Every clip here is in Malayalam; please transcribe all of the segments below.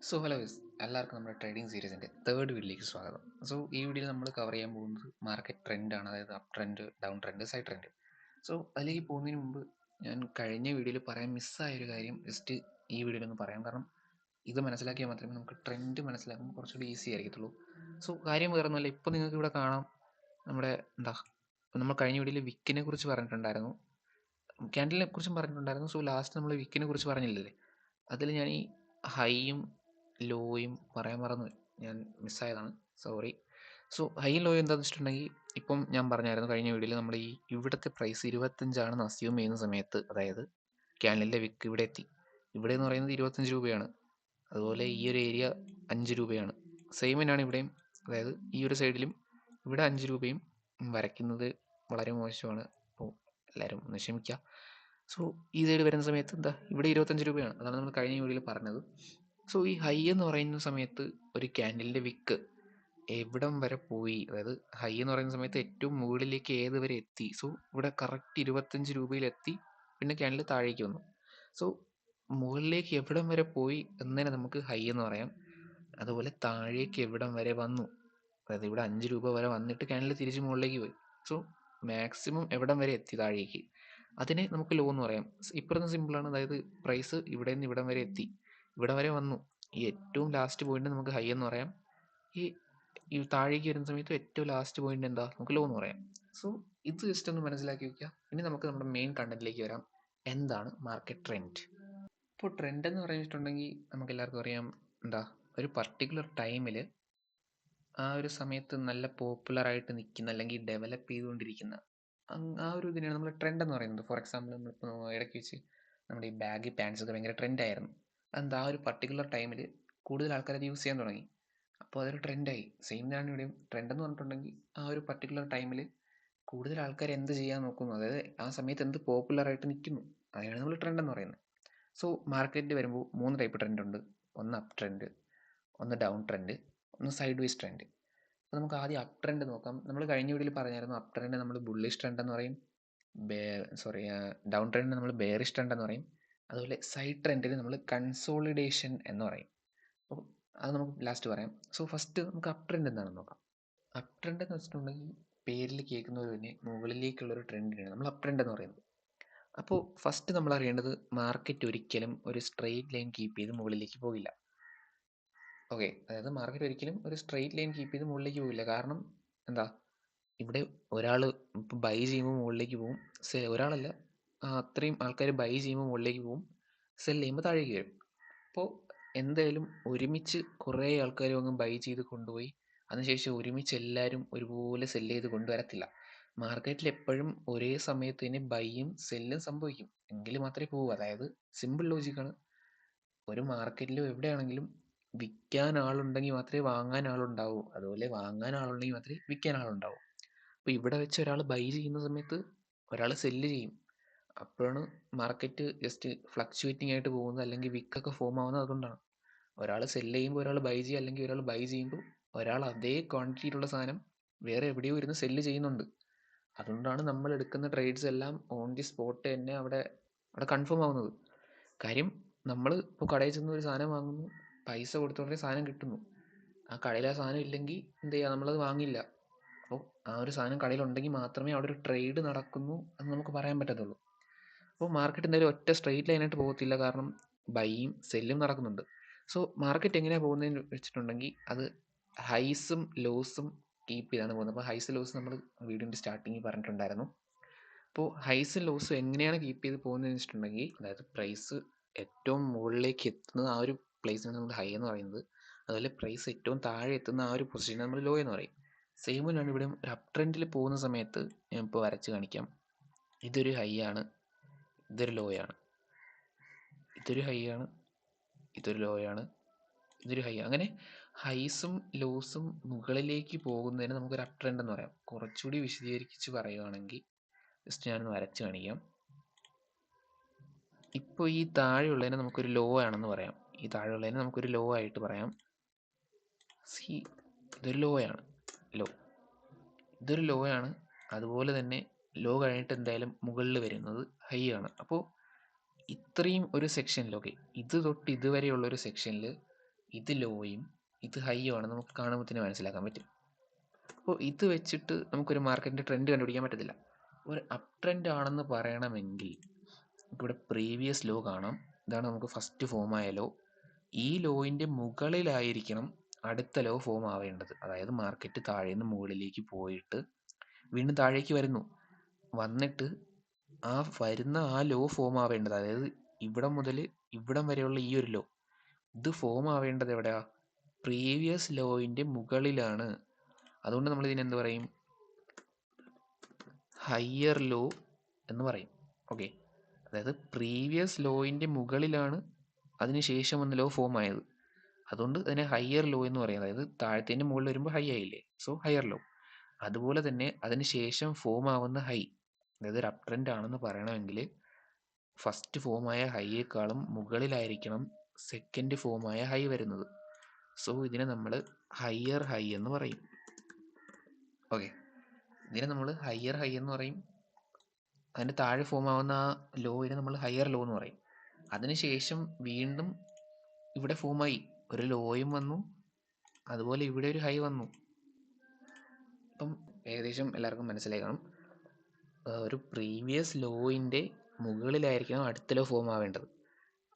ഹലോ ഗയ്സ്, എല്ലാവർക്കും നമ്മുടെ ട്രേഡിംഗ് സീരീസിൻ്റെ തേർഡ് വീഡിയോയിലേക്ക് സ്വാഗതം. ഈ വീഡിയോയിൽ നമ്മൾ കവർ ചെയ്യാൻ പോകുന്നത് മാർക്കറ്റ് ട്രെൻഡാണ്, അതായത് up trend, down trend, side trend. അതിലേക്ക് പോകുന്നതിന് മുമ്പ് ഞാൻ കഴിഞ്ഞ വീഡിയോയിൽ പറയാൻ മിസ്സായ ഒരു കാര്യം ജസ്റ്റ് ഈ വീഡിയോയിൽ ഒന്ന് പറയാം. കാരണം ഇത് മനസ്സിലാക്കിയാൽ മാത്രമേ നമുക്ക് ട്രെൻഡ് മനസ്സിലാക്കുമ്പോൾ കുറച്ചുകൂടി ഈസി ആയിരിക്കത്തുള്ളൂ. കാര്യം വേറെ ഒന്നുമല്ല, ഇപ്പോൾ നിങ്ങൾക്ക് ഇവിടെ കാണാം നമ്മുടെ നമ്മൾ കഴിഞ്ഞ വീഡിയോയിൽ വിക്കിനെ കുറിച്ച് പറഞ്ഞിട്ടുണ്ടായിരുന്നു, ക്യാൻഡലിനെ കുറിച്ചും പറഞ്ഞിട്ടുണ്ടായിരുന്നു. ലാസ്റ്റ് നമ്മൾ വിക്കിനെ കുറിച്ച് പറഞ്ഞില്ലേ, അതിൽ ഞാൻ ഈ ഹൈയും ലോയും പറയാൻ മറന്നു, ഞാൻ മിസ്സായതാണ്, സോറി. ഹൈയും ലോയും എന്താണെന്ന് വെച്ചിട്ടുണ്ടെങ്കിൽ, ഇപ്പം ഞാൻ പറഞ്ഞായിരുന്നു കഴിഞ്ഞ വീഡിയോയിൽ, നമ്മുടെ ഈ ഇവിടുത്തെ പ്രൈസ് 25 അസ്യൂം ചെയ്യുന്ന സമയത്ത്, അതായത് ക്യാൻഡലിൻ്റെ വിക്ക് ഇവിടെ എത്തി, ഇവിടെ എന്ന് പറയുന്നത് 25 രൂപയാണ്. അതുപോലെ ഈ ഒരു ഏരിയ 5 രൂപയാണ്. സെയിം തന്നെയാണ് ഇവിടെയും, അതായത് ഈ ഒരു സൈഡിലും ഇവിടെ 5 രൂപയും വരയ്ക്കുന്നത് വളരെ മോശമാണ്. അപ്പോൾ എല്ലാവരും ഒന്ന് ക്ഷമിക്കുക. ഈ സൈഡ് വരുന്ന സമയത്ത് ഇവിടെ 25 രൂപയാണ്. അതാണ് നമ്മൾ കഴിഞ്ഞ വീഡിയോയിൽ പറഞ്ഞത്. ഈ ഹൈ എന്ന് പറയുന്ന സമയത്ത് ഒരു ക്യാൻഡലിൻ്റെ വിക്ക് എവിടം വരെ പോയി, അതായത് ഹൈ എന്ന് പറയുന്ന സമയത്ത് ഏറ്റവും മുകളിലേക്ക് ഏത് വരെ എത്തി. ഇവിടെ കറക്റ്റ് 25 രൂപയിലെത്തി, പിന്നെ ക്യാൻഡിൽ താഴേക്ക് വന്നു. സോ മുകളിലേക്ക് എവിടം വരെ പോയി എന്നതിനെ നമുക്ക് ഹൈ എന്ന് പറയാം. അതുപോലെ താഴേക്ക് എവിടം വരെ വന്നു, അതായത് ഇവിടെ 5 രൂപ വരെ വന്നിട്ട് ക്യാൻഡിൽ തിരിച്ച് മുകളിലേക്ക് പോയി. മാക്സിമം എവിടം വരെ എത്തി താഴേക്ക്, അതിനെ നമുക്ക് ലോ എന്ന് പറയാം. ഇപ്പുറത്ത് സിമ്പിളാണ്, അതായത് പ്രൈസ് ഇവിടെ നിന്ന് ഇവിടം വരെ എത്തി, ഇവിടെ വരെ വന്നു, ഈ ഏറ്റവും ലാസ്റ്റ് പോയിന്റ് നമുക്ക് ഹൈ എന്ന് പറയാം. ഈ ഈ താഴേക്ക് വരുന്ന സമയത്ത് ഏറ്റവും ലാസ്റ്റ് പോയിന്റ് നമുക്ക് ലോ എന്ന് പറയാം. ഇത് ജസ്റ്റ് ഒന്ന് മനസ്സിലാക്കി വെക്കുക. ഇനി നമുക്ക് നമ്മുടെ മെയിൻ കണ്ടന്റിലേക്ക് വരാം. എന്താണ് മാർക്കറ്റ് ട്രെൻഡ്? ഇപ്പോൾ ട്രെൻഡ് എന്ന് പറഞ്ഞിട്ടുണ്ടെങ്കിൽ നമുക്ക് എല്ലാവർക്കും അറിയാം, ഒരു പർട്ടിക്കുലർ ടൈമിൽ ആ ഒരു സമയത്ത് നല്ല പോപ്പുലർ ആയിട്ട് നിൽക്കുന്ന, അല്ലെങ്കിൽ ഡെവലപ്പ് ചെയ്തുകൊണ്ടിരിക്കുന്ന ആ ഒരു ഇതിനെയാണ് നമ്മൾ ട്രെൻഡ് എന്ന് പറയുന്നത്. ഫോർ എക്സാമ്പിൾ, നമ്മളിപ്പോൾ ഇടയ്ക്ക് വെച്ച് നമ്മുടെ ഈ ബാഗി പാൻസ് ഒക്കെ ഭയങ്കര ട്രെൻഡായിരുന്നു. ആ ഒരു പർട്ടിക്കുലർ ടൈമിൽ കൂടുതൽ ആൾക്കാർ അത് യൂസ് ചെയ്യാൻ തുടങ്ങി, അപ്പോൾ അതൊരു ട്രെൻഡായി. സെയിം തന്നെയാണ് ഇവിടെയും. ട്രെൻഡ് എന്ന് പറഞ്ഞിട്ടുണ്ടെങ്കിൽ ആ ഒരു പർട്ടിക്കുലർ ടൈമിൽ കൂടുതൽ ആൾക്കാർ എന്ത് ചെയ്യാൻ നോക്കുന്നു, അതായത് ആ സമയത്ത് എന്ത് പോപ്പുലർ ആയിട്ട് നിൽക്കുന്നു, അതാണ് നമ്മൾ ട്രെൻഡ് എന്ന് പറയുന്നത്. മാർക്കറ്റിൽ വരുമ്പോൾ 3 ടൈപ്പ് ട്രെൻഡ് ഉണ്ട്. ഒന്ന് അപ്പ് ട്രെൻഡ്, ഒന്ന് ഡൗൺ ട്രെൻഡ്, ഒന്ന് സൈഡ് വേസ് ട്രെൻഡ്. അപ്പോൾ നമുക്ക് ആദ്യം അപ്പ് ട്രെൻഡ് നോക്കാം. നമ്മൾ കഴിഞ്ഞ വീഡിയോയിൽ പറഞ്ഞായിരുന്നു, അപ്പ് ട്രെൻഡ് നമ്മൾ ബുള്ളിഷ് ട്രെൻഡ് എന്ന് പറയും, ഡൗൺ ട്രെൻഡ് നമ്മൾ ബെയറിഷ് ട്രെൻഡ് എന്ന് പറയും. അതുപോലെ സൈഡ് ട്രെൻഡിന് നമ്മൾ കൺസോളിഡേഷൻ എന്ന് പറയും. അപ്പോൾ അത് നമുക്ക് ലാസ്റ്റ് പറയാം. ഫസ്റ്റ് നമുക്ക് അപ്പ് ട്രെൻഡ് എന്താണെന്ന് നോക്കാം. അപ്പ് ട്രെൻഡ് എന്ന് വെച്ചിട്ടുണ്ടെങ്കിൽ പേരിൽ കേൾക്കുന്നത് തന്നെ മുകളിലേക്കുള്ളൊരു ട്രെൻഡിനാണ് നമ്മൾ അപ്പ് ട്രെൻഡ് എന്ന് പറയുന്നത്. അപ്പോൾ ഫസ്റ്റ് നമ്മൾ അറിയേണ്ടത്, മാർക്കറ്റ് ഒരിക്കലും ഒരു സ്ട്രെയിറ്റ് ലൈൻ കീപ്പ് ചെയ്ത് മുകളിലേക്ക് പോകില്ല. ഓക്കെ, അതായത് മാർക്കറ്റ് ഒരിക്കലും ഒരു സ്ട്രെയിറ്റ് ലൈൻ കീപ്പ് ചെയ്ത് മുകളിലേക്ക് പോകില്ല. കാരണം എന്താ, ഇവിടെ ഒരാൾ ഇപ്പോൾ ബൈ ചെയ്യുമ്പോൾ മുകളിലേക്ക് പോകും, ഒരാളല്ല, അത്രയും ആൾക്കാർ ബൈ ചെയ്യുമ്പോൾ മുകളിലേക്ക് പോകും, സെൽ ചെയ്യുമ്പോൾ താഴേക്ക് വരും. അപ്പോൾ എന്തായാലും ഒരുമിച്ച് കുറേ ആൾക്കാർ അങ്ങ് ബൈ ചെയ്ത് കൊണ്ടുപോയി അതിനുശേഷം ഒരുമിച്ച് എല്ലാവരും ഒരുപോലെ സെല്ല് ചെയ്ത് കൊണ്ടുവരത്തില്ല. മാർക്കറ്റിൽ എപ്പോഴും ഒരേ സമയത്ത് തന്നെ ബൈയും സെല്ലും സംഭവിക്കും, എങ്കിൽ മാത്രമേ പോകൂ. അതായത് സിമ്പിൾ ലോജിക്കാണ്. ഒരു മാർക്കറ്റിലും എവിടെയാണെങ്കിലും വിൽക്കാൻ ആളുണ്ടെങ്കിൽ മാത്രമേ വാങ്ങാൻ ആളുണ്ടാവൂ, അതുപോലെ വാങ്ങാൻ ആളുണ്ടെങ്കിൽ മാത്രമേ വിൽക്കാൻ ആളുണ്ടാവൂ. അപ്പോൾ ഇവിടെ വെച്ച് ഒരാൾ ബൈ ചെയ്യുന്ന സമയത്ത് ഒരാൾ സെല്ല് ചെയ്യും. അപ്പോഴാണ് മാർക്കറ്റ് ജസ്റ്റ് ഫ്ലക്ച്വേറ്റിംഗ് ആയിട്ട് പോകുന്നത്, അല്ലെങ്കിൽ വിക്കൊക്കെ ഫോം ആവുന്നത് അതുകൊണ്ടാണ്. ഒരാൾ സെല്ല് ചെയ്യുമ്പോൾ ഒരാൾ ബൈ ചെയ്യുക, അല്ലെങ്കിൽ ഒരാൾ ബൈ ചെയ്യുമ്പോൾ ഒരാൾ അതേ ക്വാണ്ടിറ്റിയിലുള്ള സാധനം വേറെ എവിടെയോ ഇരുന്ന് സെല്ല് ചെയ്യുന്നുണ്ട്. അതുകൊണ്ടാണ് നമ്മൾ എടുക്കുന്ന ട്രേഡ്സ് എല്ലാം ഓൺ ദി സ്പോട്ട് തന്നെ അവിടെ അവിടെ കൺഫേം ആവുന്നത്. കാര്യം നമ്മൾ ഇപ്പോൾ കടയിൽ ചെന്ന് ഒരു സാധനം വാങ്ങുന്നു, പൈസ കൊടുത്തോണ്ടേ സാധനം കിട്ടുന്നു. ആ കടയിൽ ആ സാധനം ഇല്ലെങ്കിൽ എന്ത് ചെയ്യുക, നമ്മളത് വാങ്ങില്ല. അപ്പോൾ ആ ഒരു സാധനം കടയിലുണ്ടെങ്കിൽ മാത്രമേ അവിടെ ഒരു ട്രേഡ് നടക്കുന്നു എന്ന് നമുക്ക് പറയാൻ പറ്റത്തുള്ളൂ. അപ്പോൾ മാർക്കറ്റ് എന്തായാലും ഒറ്റ സ്ട്രെയിറ്റ് ലൈനായിട്ട് പോകത്തില്ല, കാരണം ബൈയും സെല്ലും നടക്കുന്നുണ്ട്. മാർക്കറ്റ് എങ്ങനെയാണ് പോകുന്നതെന്ന് വെച്ചിട്ടുണ്ടെങ്കിൽ, അത് ഹൈസും ലോസും കീപ്പ് ചെയ്താണ് പോകുന്നത്. അപ്പോൾ ഹൈസ് ലോസ് നമ്മൾ വീഡിയോൻ്റെ സ്റ്റാർട്ടിങ്ങിൽ പറഞ്ഞിട്ടുണ്ടായിരുന്നു. അപ്പോൾ ഹൈസും ലോസും എങ്ങനെയാണ് കീപ്പ് ചെയ്ത് പോകുന്നതെന്ന് വെച്ചിട്ടുണ്ടെങ്കിൽ, അതായത് പ്രൈസ് ഏറ്റവും മുകളിലേക്ക് എത്തുന്നത് ആ ഒരു പ്ലേസിനാണ് നമ്മൾ ഹൈ എന്ന് പറയുന്നത്. അതുപോലെ പ്രൈസ് ഏറ്റവും താഴെ എത്തുന്ന ആ ഒരു പൊസിഷനെ നമ്മൾ ലോ എന്ന് പറയും. സെയിം തന്നെയാണ് ഇവിടെ ഒരു അപ് ട്രെൻഡിൽ പോകുന്ന സമയത്ത്. ഞാൻ ഇപ്പോൾ വരച്ച് കാണിക്കാം. ഇതൊരു ഹൈ ആണ്, ഇതൊരു ലോ ആണ്, ഇതൊരു ഹൈ ആണ്, ഇതൊരു ലോ ആണ്, ഇതൊരു ഹൈ. അങ്ങനെ ഹൈസും ലോസും മുകളിലേക്ക് പോകുന്നതിന് നമുക്കൊരു അപ് ട്രെൻഡ് എന്ന് പറയാം. കുറച്ചുകൂടി വിശദീകരിച്ച് പറയുകയാണെങ്കിൽ ജസ്റ്റ് ഞാനൊന്ന് വരച്ച് കാണിക്കാം. ഇപ്പോൾ ഈ താഴെയുള്ളതിനെ നമുക്കൊരു ലോ ആണെന്ന് പറയാം. ഈ താഴെയുള്ളതിനെ നമുക്കൊരു ലോ ആയിട്ട് പറയാം. സി, ഇതൊരു ലോ ആണ്, ലോ, ഇതൊരു ലോ ആണ്. അതുപോലെ തന്നെ ലോ കഴിഞ്ഞിട്ട് എന്തായാലും മുകളിൽ വരുന്നത് ഹൈ ആണ്. അപ്പോൾ ഇത്രയും ഒരു സെക്ഷനിൽ, ഓക്കെ, ഇത് തൊട്ട് ഇതുവരെയുള്ളൊരു സെക്ഷനിൽ ഇത് ലോയും ഇത് ഹൈയും ആണെന്ന് നമുക്ക് കാണുമ്പോൾ തന്നെ മനസ്സിലാക്കാൻ പറ്റും. അപ്പോൾ ഇത് വെച്ചിട്ട് നമുക്കൊരു മാർക്കറ്റിൻ്റെ ട്രെൻഡ് കണ്ടുപിടിക്കാൻ പറ്റത്തില്ല. ഒരു അപ് ട്രെൻഡ് ആണെന്ന് പറയണമെങ്കിൽ ഇവിടെ പ്രീവിയസ് ലോ കാണാം. ഇതാണ് നമുക്ക് ഫസ്റ്റ് ഫോം ആയ ലോ. ഈ ലോയിൻ്റെ മുകളിലായിരിക്കണം അടുത്ത ലോ ഫോം ആവേണ്ടത്. അതായത് മാർക്കറ്റ് താഴെ നിന്ന് മുകളിലേക്ക് പോയിട്ട് വീണ്ടും താഴേക്ക് വരുന്നു. വന്നിട്ട് വരുന്ന ആ ലോ ഫോം ആവേണ്ടത്, അതായത് ഇവിടം മുതൽ ഇവിടം വരെയുള്ള ഈ ഒരു ലോ, ഇത് ഫോം ആവേണ്ടത് എവിടെയാ? പ്രീവിയസ് ലോയിൻ്റെ മുകളിലാണ്. അതുകൊണ്ട് നമ്മൾ ഇതിനെന്ത് പറയും? ഹയർ ലോ എന്ന് പറയും. ഓക്കെ, അതായത് പ്രീവിയസ് ലോയിൻ്റെ മുകളിലാണ് അതിനുശേഷം വന്ന ലോ ഫോം ആയത്. അതുകൊണ്ട് അതിനെ ഹയർ ലോ എന്ന് പറയും. അതായത് താഴത്തേൻ്റെ മുകളിൽ വരുമ്പോൾ ഹൈ ആയില്ലേ, സോ ഹയർ ലോ. അതുപോലെ തന്നെ അതിന് ശേഷം ഫോം ആവുന്ന ഹൈ, അതായത് ഒരു അപ് ട്രെൻഡ് ആണെന്ന് പറയണമെങ്കിൽ ഫസ്റ്റ് ഫോമായ ഹൈയേക്കാളും മുകളിലായിരിക്കണം സെക്കൻഡ് ഫോമായ ഹൈ വരുന്നത്. സോ ഇതിനെ നമ്മൾ ഹയർ ഹൈ എന്ന് പറയും. ഓക്കെ, ഇതിനെ നമ്മൾ ഹയർ ഹൈ എന്ന് പറയും. അതിൻ്റെ താഴെ ഫോം ആവുന്ന ആ ലോയിനെ നമ്മൾ ഹയർ ലോ എന്ന് പറയും. അതിനുശേഷം വീണ്ടും ഇവിടെ ഫോമായി ഒരു ലോയും വന്നു, അതുപോലെ ഇവിടെ ഒരു ഹൈ വന്നു. ഇപ്പം ഏകദേശം എല്ലാവർക്കും മനസ്സിലായി കാണും. ഒരു പ്രീവിയസ് ലോയിൻ്റെ മുകളിലായിരിക്കണം അടുത്ത ലോ ഫോം ആവേണ്ടത്.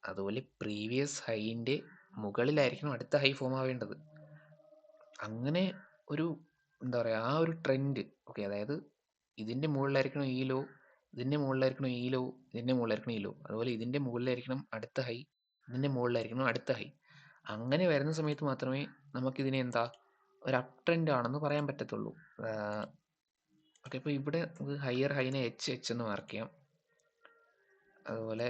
അതുപോലെ പ്രീവിയസ് ഹൈൻ്റെ മുകളിലായിരിക്കണം അടുത്ത ഹൈ ഫോം ആവേണ്ടത്. അങ്ങനെ ഒരു എന്താ പറയുക, ആ ഒരു ട്രെൻഡ്. ഓക്കെ, അതായത് ഇതിൻ്റെ മുകളിലായിരിക്കണം ഈ ലോ, ഇതിൻ്റെ മുകളിലായിരിക്കണം ഈ ലോ, ഇതിൻ്റെ മുകളിലായിരിക്കണം ഈ ലോ, അതുപോലെ ഇതിൻ്റെ മുകളിലായിരിക്കണം അടുത്ത ഹൈ, ഇതിൻ്റെ മുകളിലായിരിക്കണം അടുത്ത ഹൈ. അങ്ങനെ വരുന്ന സമയത്ത് മാത്രമേ നമുക്കിതിനെ എന്താ ഒരു അപ് ട്രെൻഡ് ആണെന്ന് പറയാൻ പറ്റത്തുള്ളൂ. ഓക്കെ, ഇപ്പോൾ ഇവിടെ നമുക്ക് ഹയർ ഹൈനെ എച്ച് എന്ന് മാർക്ക് ചെയ്യാം. അതുപോലെ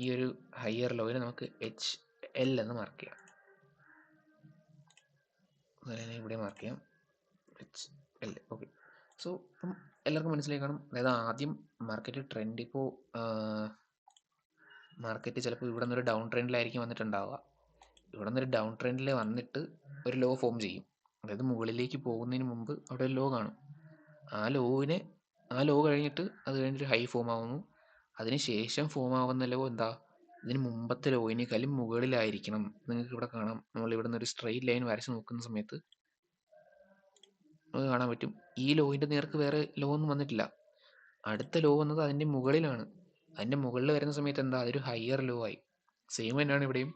ഈ ഒരു ഹയർ ലോയിനെ നമുക്ക് HL എന്ന് മാർക്ക് ചെയ്യാം. അതുപോലെ ഇവിടെ മാർക്ക് ചെയ്യാം HL. ഓക്കെ, സോ ഇപ്പം എല്ലാവർക്കും മനസ്സിലായി കാണും. അതായത് ആദ്യം മാർക്കറ്റ് ട്രെൻഡ്, ഇപ്പോൾ മാർക്കറ്റ് ചിലപ്പോൾ ഇവിടെ നിന്നൊരു ഡൗൺ ട്രെൻഡിലായിരിക്കും വന്നിട്ടുണ്ടാവുക. ഇവിടെ നിന്നൊരു ഡൗൺ ട്രെൻഡിൽ വന്നിട്ട് ഒരു ലോ ഫോം ചെയ്യും. അതായത് മുകളിലേക്ക് പോകുന്നതിന് മുമ്പ് അവിടെ ഒരു ലോ കാണും. ആ ലോ കഴിഞ്ഞിട്ട് അത് കഴിഞ്ഞിട്ട് ഹൈ ഫോം ആവുന്നു. അതിന് ശേഷം ഫോം ആവുന്ന ലോ എന്താ? ഇതിന് മുമ്പത്തെ ലോയിനേക്കാളും മുകളിലായിരിക്കണം. നിങ്ങൾക്ക് ഇവിടെ കാണാം, നമ്മൾ ഇവിടെ നിന്ന് ഒരു സ്ട്രെയിറ്റ് ലൈൻ വരച്ച് നോക്കുന്ന സമയത്ത് നമുക്ക് കാണാൻ പറ്റും ഈ ലോയിൻ്റെ നേർക്ക് വേറെ ലോ ഒന്നും വന്നിട്ടില്ല. അടുത്ത ലോ വന്നത് അതിൻ്റെ മുകളിലാണ്. അതിൻ്റെ മുകളിൽ വരുന്ന സമയത്ത് എന്താ? അതൊരു ഹയർ ലോ ആയി. സെയിം തന്നെയാണ് ഇവിടെയും.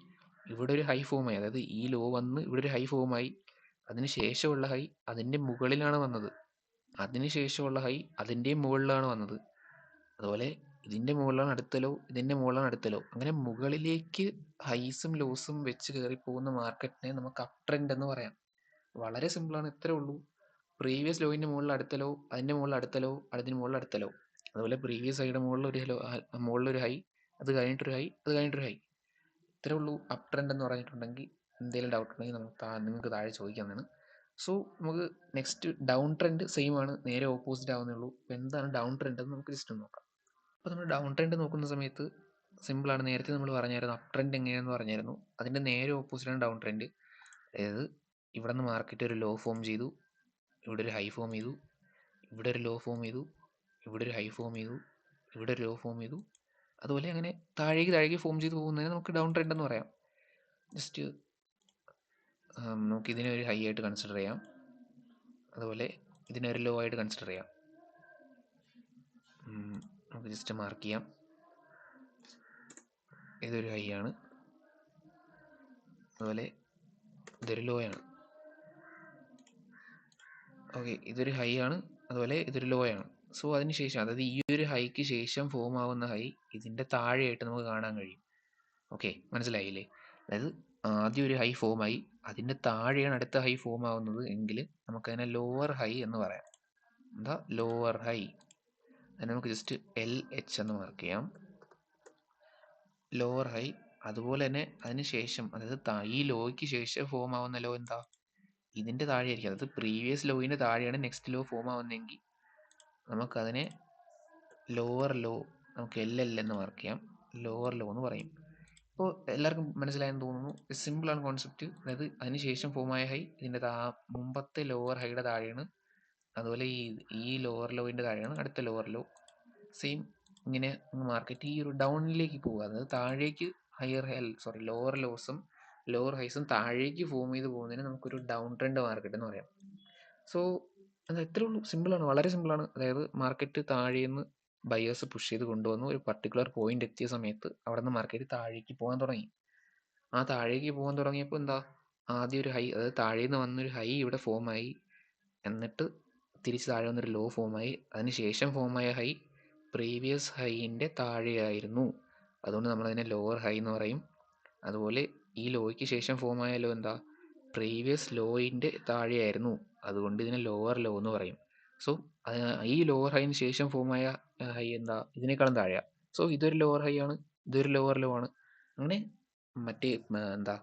ഇവിടെ ഒരു ഹൈ ഫോം ആയി, അതായത് ഈ ലോ വന്ന് ഇവിടെ ഒരു ഹൈ ഫോം ആയി. അതിന് ശേഷമുള്ള ഹൈ അതിൻ്റെ മുകളിലാണ് വന്നത്. അതിന് ശേഷമുള്ള ഹൈ അതിൻ്റെ മുകളിലാണ് വന്നത്. അതുപോലെ ഇതിൻ്റെ മുകളിലാണ് അടുത്ത ലോ, ഇതിൻ്റെ മുകളിലാണ് അടുത്ത ലോ. അങ്ങനെ മുകളിലേക്ക് ഹൈസും ലോസും വെച്ച് കയറി പോകുന്ന മാർക്കറ്റിനെ നമുക്ക് അപ് ട്രെൻഡ് എന്ന് പറയാം. വളരെ സിമ്പിളാണ്, ഇത്രേ ഉള്ളൂ. പ്രീവിയസ് ലോയിൻ്റെ മുകളിൽ അടുത്ത ലോ, അതിൻ്റെ മുകളിൽ അടുത്ത ലോ, അതിന് മുകളിൽ അടുത്ത ലോ. അതുപോലെ പ്രീവിയസ് ഹൈയുടെ മുകളിൽ ഒരു ലോ, മുകളിലൊരു ഹൈ, അത് കഴിഞ്ഞിട്ടൊരു ഹൈ, അത് കഴിഞ്ഞിട്ടൊരു ഹൈ. ഇത്രേ ഉള്ളൂ അപ് ട്രെൻഡ് എന്ന് പറഞ്ഞിട്ടുണ്ടെങ്കിൽ. എന്തെങ്കിലും ഡൗട്ട് ഉണ്ടെങ്കിൽ നിങ്ങൾക്ക് താഴെ ചോദിക്കാവുന്നതാണ്. സോ നമുക്ക് നെക്സ്റ്റ് ഡൗൺ ട്രെൻഡ് സെയിം ആണ്, നേരെ ഓപ്പോസിറ്റ് ആവുന്നേ ഉള്ളൂ. അപ്പോൾ എന്താണ് ഡൗൺ ട്രെൻഡ് എന്ന് നമുക്ക് ജസ്റ്റ് നോക്കാം. അപ്പോൾ നമ്മൾ ഡൗൺ ട്രെൻഡ് നോക്കുന്ന സമയത്ത് സിമ്പിളാണ്. നേരത്തെ നമ്മൾ പറഞ്ഞായിരുന്നു അപ് ട്രെൻഡ് എങ്ങനെയാണെന്ന് പറഞ്ഞായിരുന്നു. അതിൻ്റെ നേരെ ഓപ്പോസിറ്റാണ് ഡൗൺ ട്രെൻഡ്. അതായത് ഇവിടെ നിന്ന് മാർക്കറ്റ് ഒരു ലോ ഫോം ചെയ്തു, ഇവിടെ ഒരു ഹൈ ഫോം ചെയ്തു, ഇവിടെ ഒരു ലോ ഫോം ചെയ്തു, ഇവിടെ ഒരു ഹൈ ഫോം ചെയ്തു, ഇവിടെ ഒരു ലോ ഫോം ചെയ്തു. അതുപോലെ അങ്ങനെ താഴേക്ക് ഫോം ചെയ്ത് പോകുന്നതിന് നമുക്ക് ഡൗൺ ട്രെൻഡ് എന്ന് പറയാം. ജസ്റ്റ് നമുക്ക് ഇതിനെ ഒരു ഹൈ ആയിട്ട് കൺസിഡർ ചെയ്യാം, അതുപോലെ ഇതിനെ ഒരു ലോ ആയിട്ട് കൺസിഡർ ചെയ്യാം. നമുക്ക് ജസ്റ്റ് മാർക്ക് ചെയ്യാം, ഇതൊരു ഹൈ ആണ്, അതുപോലെ ഇതൊരു ലോ ആണ്. ഓക്കെ, ഇതൊരു ഹൈ ആണ്, അതുപോലെ ഇതൊരു ലോ ആണ്. സോ അതിന് ശേഷം, അതായത് ഈ ഒരു ഹൈക്ക് ശേഷം ഫോം ആവുന്ന ഹൈ ഇതിൻ്റെ താഴെയായിട്ട് നമുക്ക് കാണാൻ കഴിയും. ഓക്കെ, മനസ്സിലായില്ലേ? അതായത് ആദ്യം ഒരു ഹൈ ഫോം ആയി, അതിൻ്റെ താഴെയാണ് അടുത്ത ഹൈ ഫോം ആവുന്നത് എങ്കിൽ നമുക്കതിനെ ലോവർ ഹൈ എന്ന് പറയാം. എന്താ ലോവർ ഹൈ? അതിനെ നമുക്ക് ജസ്റ്റ് LH എന്ന് മാർക്ക് ചെയ്യാം, ലോവർ ഹൈ. അതുപോലെ തന്നെ അതിന് ശേഷം, അതായത് ഈ ലോയ്ക്ക് ശേഷം ഫോം ആവുന്ന ലോ എന്താ? ഇതിൻ്റെ താഴെയായിരിക്കും. അതായത് പ്രീവിയസ് ലോയിൻ്റെ താഴെയാണ് നെക്സ്റ്റ് ലോ ഫോം ആവുന്നതെങ്കിൽ നമുക്കതിനെ ലോവർ ലോ, നമുക്ക് LL എന്ന് മാർക്ക് ചെയ്യാം, ലോവർ ലോ എന്ന് പറയും. ഇപ്പോൾ എല്ലാവർക്കും മനസ്സിലായെന്ന് തോന്നുന്നു. സിമ്പിളാണ് കോൺസെപ്റ്റ്. അതായത് അതിന് ശേഷം ഫോമായ ഹൈ ഇതിൻ്റെ മുമ്പത്തെ ലോവർ ഹൈയുടെ താഴെയാണ്, അതുപോലെ ഈ ലോവർ ലോയിൻ്റെ താഴെയാണ് അടുത്ത ലോവർ ലോ. സെയിം ഇങ്ങനെ മാർക്കറ്റ് ഈ ഒരു ഡൗണിലേക്ക് പോകുക, അതായത് താഴേക്ക് ലോവർ ലോസും ലോവർ ഹൈസും താഴേക്ക് ഫോം ചെയ്ത് പോകുന്നതിന് നമുക്കൊരു ഡൗൺ ട്രെൻഡ് മാർക്കറ്റ് എന്ന് പറയാം. സോ അത് ഇത്രേ ഉള്ളൂ, സിമ്പിളാണ്, വളരെ സിമ്പിളാണ്. അതായത് മാർക്കറ്റ് താഴേന്ന് ബയേഴ്സ് പുഷ് ചെയ്ത് കൊണ്ടുവന്നു, ഒരു പർട്ടിക്കുലർ പോയിന്റ് എത്തിയ സമയത്ത് അവിടെ നിന്ന് മാർക്കറ്റ് താഴേക്ക് പോകാൻ തുടങ്ങി. ആ താഴേക്ക് പോകാൻ തുടങ്ങിയപ്പോൾ എന്താ, ആദ്യം ഒരു ഹൈ, അതായത് താഴേന്ന് വന്നൊരു ഹൈ ഇവിടെ ഫോമായി, എന്നിട്ട് തിരിച്ച് താഴെ വന്നൊരു ലോ ഫോമായി, അതിനുശേഷം ഫോമായ ഹൈ പ്രീവിയസ് ഹൈൻ്റെ താഴെയായിരുന്നു, അതുകൊണ്ട് നമ്മളതിനെ ലോവർ ഹൈ എന്ന് പറയും. അതുപോലെ ഈ ലോയ്ക്ക് ശേഷം ഫോമായ ലോ എന്താ, പ്രീവിയസ് ലോയിൻ്റെ താഴെയായിരുന്നു, അതുകൊണ്ട് ഇതിനെ ലോവർ ലോ എന്ന് പറയും. സോ ഈ ലോവർ ഹൈന് ശേഷം ഫോമായ ഹൈ എന്താ, ഇതിനേക്കാളും താഴെയാണ്. സോ ഇതൊരു ലോവർ ഹൈ ആണ്, ഇതൊരു ലോവർ ലോ ആണ്. അങ്ങനെ മറ്റേ എന്താ,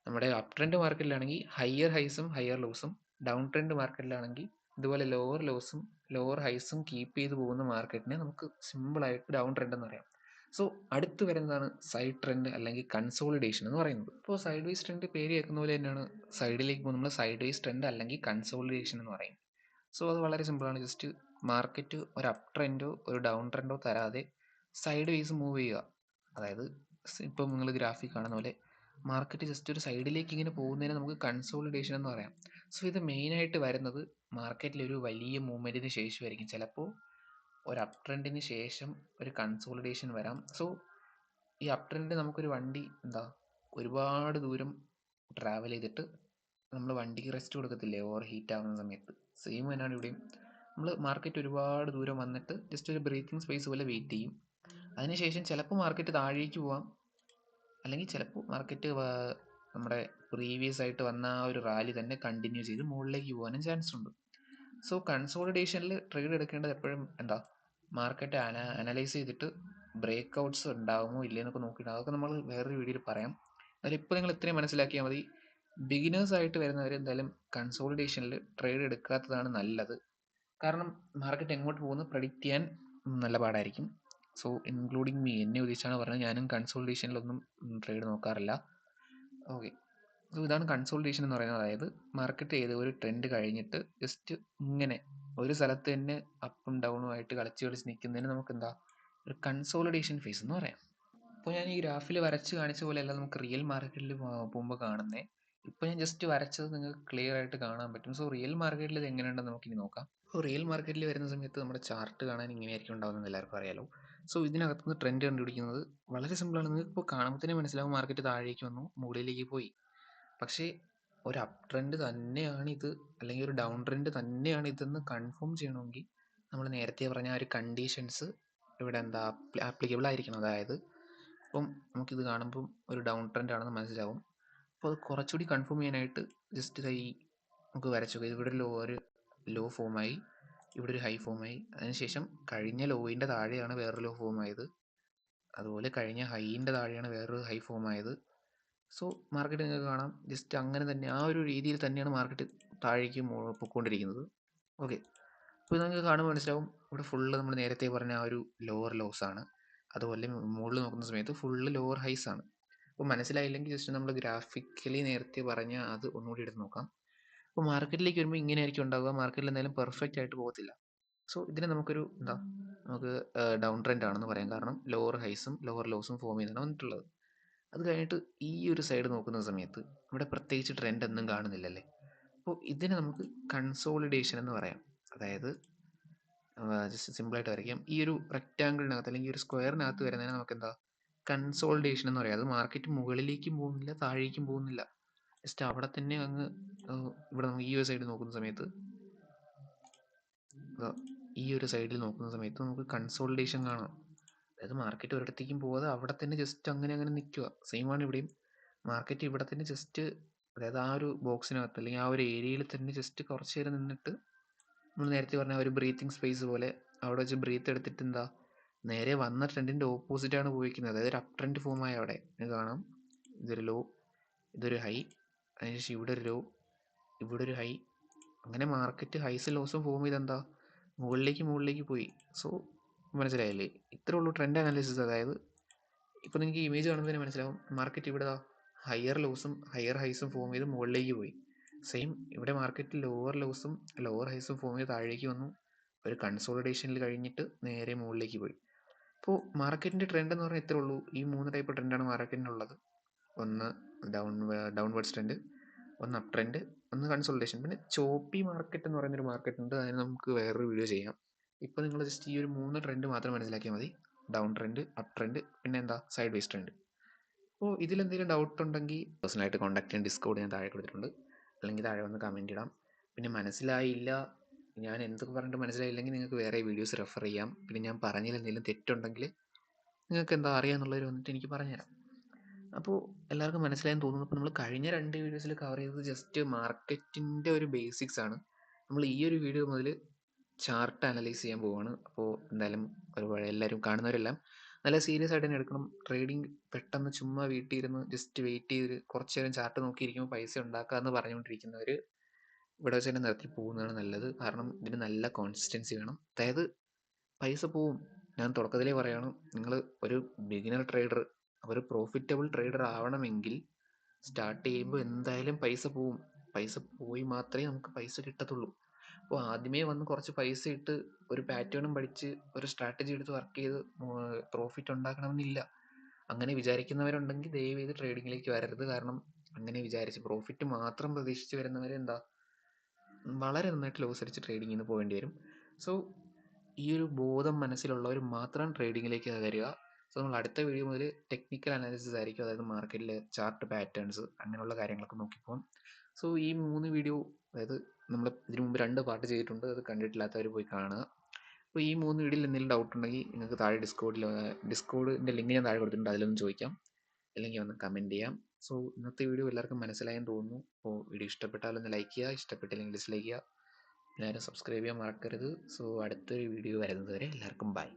നമ്മുടെ അപ് ട്രെൻഡ് മാർക്കറ്റിലാണെങ്കിൽ ഹയർ ഹൈസും ഹയർ ലോസും, ഡൗൺ ട്രെൻഡ് മാർക്കറ്റിലാണെങ്കിൽ ഇതുപോലെ ലോവർ ലോസും ലോവർ ഹൈസും കീപ്പ് ചെയ്ത് പോകുന്ന മാർക്കറ്റിനെ നമുക്ക് സിമ്പിളായിട്ട് ഡൗൺ ട്രെൻഡ് എന്ന് പറയാം. സോ അടുത്ത് വരുന്നതാണ് സൈഡ് ട്രെൻഡ് അല്ലെങ്കിൽ കൺസോളിഡേഷൻ എന്ന് പറയുന്നത്. ഇപ്പോൾ സൈഡ് വൈസ് ട്രെൻഡ് പേര് കേൾക്കുന്ന പോലെ തന്നെയാണ്, സൈഡിലേക്ക് പോകുമ്പോൾ നമ്മൾ സൈഡ് വൈസ് ട്രെൻഡ് അല്ലെങ്കിൽ കൺസോളിഡേഷൻ എന്ന് പറയും. സോ അത് വളരെ സിമ്പിളാണ്, ജസ്റ്റ് മാർക്കറ്റ് ഒരു അപ് ട്രെൻഡോ ഒരു ഡൗൺ ട്രെൻഡോ തരാതെ സൈഡ് വൈസ് മൂവ് ചെയ്യുക. അതായത് ഇപ്പം നിങ്ങൾ ഗ്രാഫിക് കാണുന്ന പോലെ മാർക്കറ്റ് ജസ്റ്റ് ഒരു സൈഡിലേക്ക് ഇങ്ങനെ പോകുന്നതിന് നമുക്ക് കൺസോളിഡേഷൻ എന്ന് പറയാം. സോ ഇത് മെയിനായിട്ട് വരുന്നത് മാർക്കറ്റിൽ ഒരു വലിയ മൂവ്മെൻറ്റിന് ശേഷമായിരിക്കും. ചിലപ്പോൾ ഒരു അപ് ട്രെൻഡിന് ശേഷം ഒരു കൺസോളിഡേഷൻ വരാം. സോ ഈ അപ് ട്രെൻഡ് നമുക്കൊരു വണ്ടി എന്താ, ഒരുപാട് ദൂരം ട്രാവൽ ചെയ്തിട്ട് നമ്മൾ വണ്ടിക്ക് റെസ്റ്റ് കൊടുക്കത്തില്ലേ ഓവർ ഹീറ്റ് ആവുന്ന സമയത്ത്, സെയിം തന്നെയാണ് ഇവിടെയും. നമ്മൾ മാർക്കറ്റ് ഒരുപാട് ദൂരം വന്നിട്ട് ജസ്റ്റ് ഒരു ബ്രീത്തിങ് സ്പേസ് പോലെ വെയിറ്റ് ചെയ്യും. അതിനുശേഷം ചിലപ്പോൾ മാർക്കറ്റ് താഴേക്ക് പോവാം, അല്ലെങ്കിൽ ചിലപ്പോൾ മാർക്കറ്റ് നമ്മുടെ പ്രീവിയസ് ആയിട്ട് വന്ന ആ ഒരു റാലി തന്നെ കണ്ടിന്യൂ ചെയ്ത് മുകളിലേക്ക് പോകാനും ചാൻസ് ഉണ്ട്. സോ കൺസോളിഡേഷനിൽ ട്രേഡ് എടുക്കേണ്ടത് എപ്പോഴും എന്താ, മാർക്കറ്റ് അനലൈസ് ചെയ്തിട്ട് ബ്രേക്ക് ഔട്ട്സ് ഉണ്ടാകുമോ ഇല്ലയെന്നൊക്കെ നോക്കിയിട്ട്, അതൊക്കെ നമ്മൾ വേറൊരു വീഡിയോയിൽ പറയാം. അതിലിപ്പോൾ നിങ്ങൾ ഇത്രയും മനസ്സിലാക്കിയാൽ മതി. ബിഗിനേഴ്സ് ആയിട്ട് വരുന്നവർ എന്തായാലും കൺസോളിഡേഷനിൽ ട്രേഡ് എടുക്കാത്തതാണ് നല്ലത്. കാരണം മാർക്കറ്റ് എങ്ങോട്ട് പോകുന്നു പ്രഡിക്റ്റ് ചെയ്യാൻ നല്ല പാടായിരിക്കും. സോ ഇൻക്ലൂഡിങ് മീ, എന്നെ ഉദ്ദേശിച്ചാണ് പറഞ്ഞത്, ഞാനും കൺസോളിഡേഷനിലൊന്നും ട്രേഡ് നോക്കാറില്ല. ഓക്കെ, സോ ഇതാണ് കൺസോളിഡേഷൻ എന്ന് പറയുന്നത്. അതായത് മാർക്കറ്റ് ചെയ്ത് ഒരു ട്രെൻഡ് കഴിഞ്ഞിട്ട് ജസ്റ്റ് ഇങ്ങനെ ഒരു സ്ഥലത്ത് തന്നെ അപ്പും ഡൗണും ആയിട്ട് കളിച്ച് കളിച്ച് നിൽക്കുന്നതിന് നമുക്ക് എന്താ, ഒരു കൺസോളിഡേഷൻ ഫേസ് എന്ന് പറയാം. ഇപ്പോൾ ഞാൻ ഈ ഗ്രാഫിൽ വരച്ച് കാണിച്ച പോലെയല്ല നമുക്ക് റിയൽ മാർക്കറ്റിൽ പോകുമ്പോൾ കാണുന്നത്. ഇപ്പോൾ ഞാൻ ജസ്റ്റ് വരച്ചത് നിങ്ങൾക്ക് ക്ലിയർ ആയിട്ട് കാണാൻ പറ്റും. സോ റിയൽ മാർക്കറ്റിൽ ഇത് എങ്ങനെയുണ്ടെന്ന് നമുക്കിനി നോക്കാം. ഇപ്പോൾ റിയൽ മാർക്കറ്റിൽ വരുന്ന സമയത്ത് നമ്മുടെ ചാർട്ട് കാണാൻ ഇങ്ങനെയായിരിക്കും ഉണ്ടാകുന്നത്, എല്ലാവർക്കും അറിയാലോ. സോ ഇതിനകത്തുനിന്ന് ട്രെൻഡ് കണ്ടുപിടിക്കുന്നത് വളരെ സിമ്പിളാണ്. നിങ്ങൾക്ക് ഇപ്പോൾ കാണുമ്പോൾ തന്നെ മനസ്സിലാവും മാർക്കറ്റ് താഴേക്ക് വന്നു, മുകളിലേക്ക് പോയി. പക്ഷേ ഒരു അപ് ട്രെൻഡ് തന്നെയാണ് ഇത്, അല്ലെങ്കിൽ ഒരു ഡൗൺ ട്രെൻഡ് തന്നെയാണ് ഇതെന്ന് കൺഫേം ചെയ്യണമെങ്കിൽ നമ്മൾ നേരത്തെ പറഞ്ഞ ആ ഒരു കണ്ടീഷൻസ് ഇവിടെ എന്താ ആപ്ലിക്കബിൾ ആയിരിക്കണം. അതായത് ഇപ്പം നമുക്കിത് കാണുമ്പം ഒരു ഡൗൺ ട്രെൻഡ് ആണെന്ന് മനസ്സിലാവും. അപ്പോൾ അത് കുറച്ചുകൂടി കൺഫേം ചെയ്യാനായിട്ട് ജസ്റ്റ് ഈ നമുക്ക് വരച്ചു, ഇവിടെ ഒരു ലോ ഫോമായി, ഇവിടെ ഒരു ഹൈ ഫോമായി, അതിനുശേഷം കഴിഞ്ഞ ലോയിൻ്റെ താഴെയാണ് വേറൊരു ലോ ഫോം ആയത്, അതുപോലെ കഴിഞ്ഞ ഹൈൻ്റെ താഴെയാണ് വേറൊരു ഹൈ ഫോം ആയത്. സോ മാർക്കറ്റ് നിങ്ങൾക്ക് കാണാം ജസ്റ്റ് അങ്ങനെ തന്നെ ആ ഒരു രീതിയിൽ തന്നെയാണ് മാർക്കറ്റ് താഴേക്ക് പൊയ്ക്കൊണ്ടിരിക്കുന്നത്. ഓക്കെ, അപ്പോൾ നിങ്ങൾക്ക് കാണുമ്പോൾ മനസ്സിലാവും ഇവിടെ ഫുള്ള് നമ്മൾ നേരത്തെ പറഞ്ഞ ആ ഒരു ലോവർ ലോസ് ആണ്, അതുപോലെ മുകളിൽ നോക്കുന്ന സമയത്ത് ഫുള്ള് ലോവർ ഹൈസ് ആണ്. അപ്പോൾ മനസ്സിലായില്ലെങ്കിൽ ജസ്റ്റ് നമ്മൾ ഗ്രാഫിക്കലി നേരത്തെ പറഞ്ഞ അത് ഒന്നുകൂടി എടുത്ത് നോക്കാം. അപ്പോൾ മാർക്കറ്റിലേക്ക് വരുമ്പോൾ ഇങ്ങനെയായിരിക്കും ഉണ്ടാവുക, മാർക്കറ്റിൽ എന്തായാലും പെർഫെക്റ്റ് ആയിട്ട് പോകത്തില്ല. സോ ഇതിനെ നമുക്കൊരു എന്താ, നമുക്ക് ഡൗൺ ട്രെൻഡ് ആണെന്ന് പറയാം, കാരണം ലോവർ ഹൈസും ലോവർ ലോസും ഫോം ചെയ്താണ് വന്നിട്ടുള്ളത്. അത് കഴിഞ്ഞിട്ട് ഈ ഒരു സൈഡ് നോക്കുന്ന സമയത്ത് ഇവിടെ പ്രത്യേകിച്ച് ട്രെൻഡ് ഒന്നും കാണുന്നില്ലല്ലേ. അപ്പോൾ ഇതിനെ നമുക്ക് കൺസോളിഡേഷൻ എന്ന് പറയാം. അതായത് ജസ്റ്റ് സിമ്പിളായിട്ട് വരയ്ക്കാം, ഈ ഒരു റെക്റ്റാങ്കിളിനകത്ത് അല്ലെങ്കിൽ ഈ ഒരു സ്ക്വയറിനകത്ത് വരുന്നതിന് നമുക്ക് എന്താ, കൺസോളിഡേഷൻ എന്ന് പറയാം. അത് മാർക്കറ്റ് മുകളിലേക്കും പോകുന്നില്ല താഴേക്കും പോകുന്നില്ല, ജസ്റ്റ് അവിടെ തന്നെ അങ്ങ് ഇവിടെ നമുക്ക് ഈ ഒരു സൈഡ് നോക്കുന്ന സമയത്ത്, ഈ ഒരു സൈഡിൽ നോക്കുന്ന സമയത്ത് നമുക്ക് കൺസോളിഡേഷൻ കാണാം. അതായത് മാർക്കറ്റ് ഒരിടത്തേക്കും പോകാതെ അവിടെ തന്നെ ജസ്റ്റ് അങ്ങനെ അങ്ങനെ നിൽക്കുക. സെയിം ആണ് ഇവിടെയും, മാർക്കറ്റ് ഇവിടെ തന്നെ ജസ്റ്റ്, അതായത് ആ ഒരു ബോക്സിനകത്ത് അല്ലെങ്കിൽ ആ ഒരു ഏരിയയിൽ തന്നെ ജസ്റ്റ് കുറച്ച് നേരം നിന്നിട്ട് നമ്മൾ നേരത്തെ പറഞ്ഞ ഒരു ബ്രീത്തിങ് സ്പേസ് പോലെ അവിടെ വെച്ച് ബ്രീത്ത് എടുത്തിട്ട് എന്താ, നേരെ വന്ന ട്രെൻഡിൻ്റെ ഓപ്പോസിറ്റാണ് പോയിരിക്കുന്നത്. അതായത് ഒരു അപ് ട്രെൻഡ് ഫോമായി അവിടെ നിങ്ങൾക്ക് കാണാം, ഇതൊരു ലോ, ഇതൊരു ഹൈ, അതിനുശേഷം ഇവിടെ ഒരു ലോ, ഇവിടെ ഒരു ഹൈ, അങ്ങനെ മാർക്കറ്റ് ഹൈസും ലോസും ഫോം ചെയ്തെന്താ മുകളിലേക്ക് പോയി. സോ മനസ്സിലായില്ലേ, ഇത്രേ ഉള്ളൂ ട്രെൻഡ് അനാലിസിസ്. അതായത് ഇപ്പോൾ നിങ്ങൾക്ക് ഇമേജ് കാണുമ്പോൾ തന്നെ മനസ്സിലാവും മാർക്കറ്റ് ഇവിടെ ഹയർ ലോസും ഹയർ ഹൈസും ഫോം ചെയ്ത് മുകളിലേക്ക് പോയി. സെയിം ഇവിടെ മാർക്കറ്റ് ലോവർ ലോസും ലോവർ ഹൈസും ഫോം ചെയ്ത് താഴേക്ക് വന്നു, ഒരു കൺസോളിഡേഷനിൽ കഴിഞ്ഞിട്ട് നേരെ മുകളിലേക്ക് പോയി. അപ്പോൾ മാർക്കറ്റിൻ്റെ ട്രെൻഡ് എന്ന് പറഞ്ഞാൽ ഇത്രേ ഉള്ളൂ. ഈ 3 ടൈപ്പ് ട്രെൻഡാണ് മാർക്കറ്റിനുള്ളത്. ഒന്ന് ഡൗൺവേർഡ്സ് ട്രെൻഡ്, ഒന്ന് അപ്പ് ട്രെൻഡ്, ഒന്ന് കൺസോൾട്ടേഷൻ. പിന്നെ ചോപ്പി മാർക്കറ്റ് എന്ന് പറയുന്നൊരു മാർക്കറ്റ് ഉണ്ട്, അതിന് നമുക്ക് വേറൊരു വീഡിയോ ചെയ്യാം. ഇപ്പോൾ നിങ്ങൾ ജസ്റ്റ് ഈ ഒരു 3 ട്രെൻഡ് മാത്രം മനസ്സിലാക്കിയാൽ മതി. ഡൗൺ ട്രെൻഡ്, അപ്പ് ട്രെൻഡ്, പിന്നെ എന്താ സൈഡ് വേസ് ട്രെൻഡ്. അപ്പോൾ ഇതിലെന്തെങ്കിലും ഡൗട്ട് ഉണ്ടെങ്കിൽ പേഴ്സണലായിട്ട് കോൺടാക്ട് ചെയ്യാൻ ഡിസ്കൗണ്ട് ഞാൻ താഴെ കൊടുത്തിട്ടുണ്ട്, അല്ലെങ്കിൽ താഴെ വന്ന് കമൻറ്റ് ഇടാം. പിന്നെ മനസ്സിലായില്ല, ഞാൻ എന്തൊക്കെ പറഞ്ഞിട്ട് മനസ്സിലായില്ലെങ്കിൽ നിങ്ങൾക്ക് വേറെ വീഡിയോസ് റെഫർ ചെയ്യാം. പിന്നെ ഞാൻ പറഞ്ഞതിൽ എന്തെങ്കിലും തെറ്റുണ്ടെങ്കിൽ നിങ്ങൾക്ക് എന്താ അറിയാമെന്നുള്ളവർ വന്നിട്ട് എനിക്ക് പറഞ്ഞുതരാം. അപ്പോൾ എല്ലാവർക്കും മനസ്സിലായെന്ന് തോന്നുന്നു. അപ്പോൾ നമ്മൾ കഴിഞ്ഞ 2 വീഡിയോസിൽ കവർ ചെയ്തത് ജസ്റ്റ് മാർക്കറ്റിൻ്റെ ഒരു ബേസിക്സ് ആണ്. നമ്മൾ ഈ ഒരു വീഡിയോ മുതൽ ചാർട്ട് അനലൈസ് ചെയ്യാൻ പോവുകയാണ്. അപ്പോൾ എന്തായാലും എല്ലാവരും കാണുന്നവരെല്ലാം നല്ല സീരിയസ് ആയിട്ട് തന്നെ എടുക്കണം. ട്രേഡിംഗ് പെട്ടെന്ന് ചുമ്മാ വീട്ടിൽ ഇരുന്ന് ജസ്റ്റ് വെയിറ്റ് ചെയ്ത് കുറച്ച് നേരം ചാർട്ട് നോക്കിയിരിക്കുമ്പോൾ പൈസ ഉണ്ടാക്കുക എന്ന് പറഞ്ഞുകൊണ്ടിരിക്കുന്നവർ ഇവിടെ വെച്ച് തന്നെ നിർത്തി പോകുന്നതാണ് നല്ലത്. കാരണം ഇതിന് നല്ല കോൺസിസ്റ്റൻസി വേണം. അതായത് പൈസ പോവും. ഞാൻ തുടക്കത്തിലേ പറയാണ്, നിങ്ങൾ ഒരു ബിഗിനർ ട്രേഡർ, ഒരു പ്രോഫിറ്റബിൾ ട്രേഡർ ആവണമെങ്കിൽ സ്റ്റാർട്ട് ചെയ്യുമ്പോൾ എന്തായാലും പൈസ പോവും. പൈസ പോയി മാത്രമേ നമുക്ക് പൈസ കിട്ടത്തുള്ളൂ. അപ്പോൾ ആദ്യമേ വന്ന് കുറച്ച് പൈസ ഇട്ട് ഒരു പാറ്റേണും പഠിച്ച് ഒരു സ്ട്രാറ്റജി എടുത്ത് വർക്ക് ചെയ്ത് പ്രോഫിറ്റ് ഉണ്ടാക്കണമെന്നില്ല. അങ്ങനെ വിചാരിക്കുന്നവരുണ്ടെങ്കിൽ ദയവ് ചെയ്ത് ട്രേഡിങ്ങിലേക്ക് വരരുത്. കാരണം അങ്ങനെ വിചാരിച്ച് പ്രോഫിറ്റ് മാത്രം പ്രതീക്ഷിച്ച് വരുന്നവരെന്താ വളരെ നന്നായിട്ട് ലോസ് അടിച്ച് ട്രേഡിങ്ങിൽ നിന്ന് പോകേണ്ടി വരും. സോ ഈ ഒരു ബോധം മനസ്സിലുള്ളവർ മാത്രം ട്രേഡിങ്ങിലേക്ക് വരിക. സോ നമ്മൾ അടുത്ത വീഡിയോ മുതൽ ടെക്നിക്കൽ അനാലിസിസ് ആയിരിക്കും, അതായത് മാർക്കറ്റിലെ ചാർട്ട് പാറ്റേൺസ് അങ്ങനെയുള്ള കാര്യങ്ങളൊക്കെ നോക്കിപ്പോകും. സോ ഈ 3 വീഡിയോ, അതായത് നമ്മൾ ഇതിനു മുമ്പ് 2 പാർട്ട് ചെയ്തിട്ടുണ്ട്, അത് കണ്ടിട്ടില്ലാത്തവർ പോയി കാണുക. അപ്പോൾ ഈ 3 വീഡിയോയിൽ എന്തെങ്കിലും ഡൗട്ട് ഉണ്ടെങ്കിൽ നിങ്ങൾക്ക് താഴെ ഡിസ്കോഡിൻ്റെ ലിങ്ക് ഞാൻ താഴെ കൊടുത്തിട്ടുണ്ട്, അതിലൊന്ന് ചോദിക്കാം, അല്ലെങ്കിൽ ഒന്ന് കമൻറ്റ് ചെയ്യാം. സോ ഇന്നത്തെ വീഡിയോ എല്ലാവർക്കും മനസ്സിലായെന്ന് തോന്നുന്നു. അപ്പോൾ വീഡിയോ ഇഷ്ടപ്പെട്ടാലൊന്ന് ലൈക്ക് ചെയ്യുക, ഇഷ്ടപ്പെട്ടില്ലെങ്കിൽ ഡിസ്ലൈക്ക് ചെയ്യുക. എല്ലാവരും സബ്സ്ക്രൈബ് ചെയ്യാൻ മറക്കരുത്. സോ അടുത്തൊരു വീഡിയോ വരുന്നത് വരെ എല്ലാവർക്കും ബൈ.